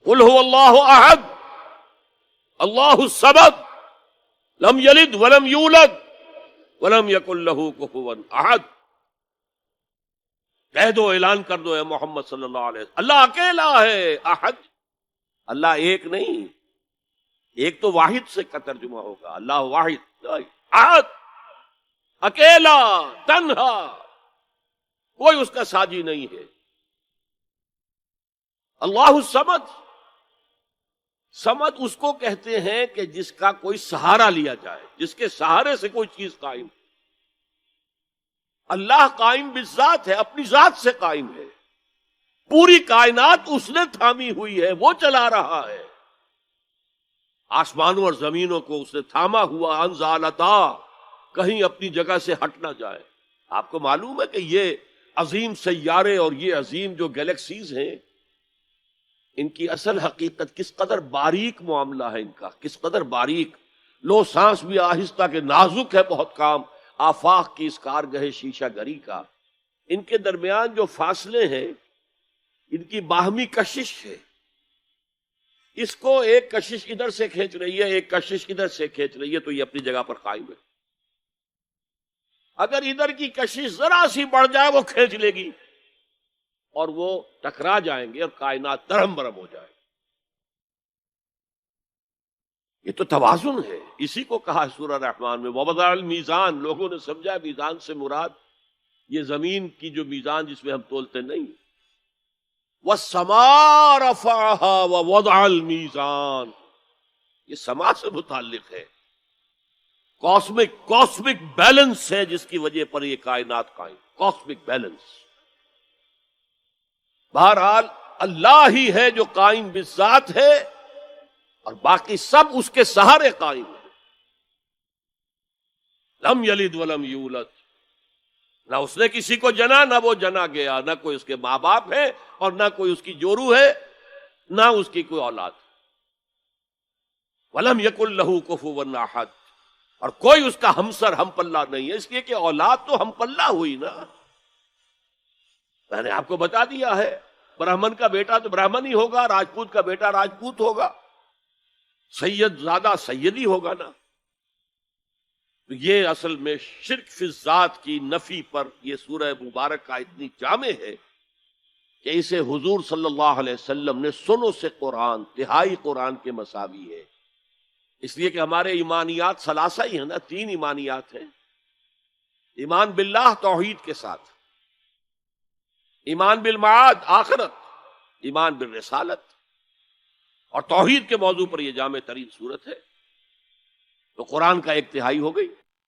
قل هو اللہ احد اللہ الصمد لم یلد ولم یولد ولم یکن لہ کفوا احد. کہہ دو، اعلان کر دو اے محمد صلی اللہ علیہ وسلم، اللہ اکیلا ہے. احد، اللہ ایک نہیں، ایک تو واحد سے کا ترجمہ ہوگا، اللہ واحد. احد، اکیلا، تنہا، کوئی اس کا ساجی نہیں ہے. اللہ الصمد، صمد اس کو کہتے ہیں کہ جس کا کوئی سہارا لیا جائے، جس کے سہارے سے کوئی چیز قائم. اللہ قائم بالذات ہے، اپنی ذات سے قائم ہے. پوری کائنات اس نے تھامی ہوئی ہے، وہ چلا رہا ہے. آسمانوں اور زمینوں کو اس نے تھاما ہوا، انزالتا، کہیں اپنی جگہ سے ہٹ نہ جائے. آپ کو معلوم ہے کہ یہ عظیم سیارے اور یہ عظیم جو گیلیکسیز ہیں، ان کی اصل حقیقت کس قدر باریک معاملہ ہے ان کا، کس قدر باریک. لو سانس بھی آہستہ کہ نازک ہے بہت کام، آفاق کی اس کارگہ شیشہ گری کا. ان کے درمیان جو فاصلے ہیں، ان کی باہمی کشش ہے. اس کو ایک کشش ادھر سے کھینچ رہی ہے، ایک کشش ادھر سے کھینچ رہی ہے، تو یہ اپنی جگہ پر قائم ہے. اگر ادھر کی کشش ذرا سی بڑھ جائے وہ کھینچ لے گی اور وہ ٹکرا جائیں گے اور کائنات درہم برہم ہو جائے. یہ تو توازن ہے. اسی کو کہا ہے سورہ رحمان میں وَوَضَعَ الْمِيزَانَ. لوگوں نے سمجھا میزان سے مراد یہ زمین کی جو میزان جس میں ہم تولتے نہیں. وَالسَّمَاءَ رَفَعَهَا وَوَضَعَ الْمِيزَانَ، یہ سما سے متعلق ہے. کاسمک بیلنس ہے جس کی وجہ پر یہ کائنات قائم. Cosmic balance. بہرحال اللہ ہی ہے جو قائم بالذات ہے اور باقی سب اس کے سہارے قائم ہیں. لم یلد ولم یولد، نہ اس نے کسی کو جنا نہ وہ جنا گیا، نہ کوئی اس کے ماں باپ ہے اور نہ کوئی اس کی جورو ہے، نہ اس کی کوئی اولاد. ولم یکن لہ کفوا احد، اور کوئی اس کا ہمسر ہم پلہ نہیں ہے. اس لیے کہ اولاد تو ہم پلہ ہوئی نا. میں نے آپ کو بتا دیا ہے، برہمن کا بیٹا تو برہمن ہی ہوگا، راجپوت کا بیٹا راجپوت ہوگا، سید زادہ سیدی ہوگا نا. تو یہ اصل میں شرک فی الذات کی نفی پر یہ سورہ مبارکہ اتنی جامع ہے کہ اسے حضور صلی اللہ علیہ وسلم نے سنو سے قرآن، تہائی قرآن کے مساوی ہے. اس لیے کہ ہمارے ایمانیات ثلاثہ ہی ہیں نا، 3 ایمانیات ہیں. ایمان باللہ توحید کے ساتھ، ایمان بالمعاد آخرت، ایمان بالرسالت، اور توحید کے موضوع پر یہ جامع ترین صورت ہے. تو قرآن کا 1/3 ہو گئی.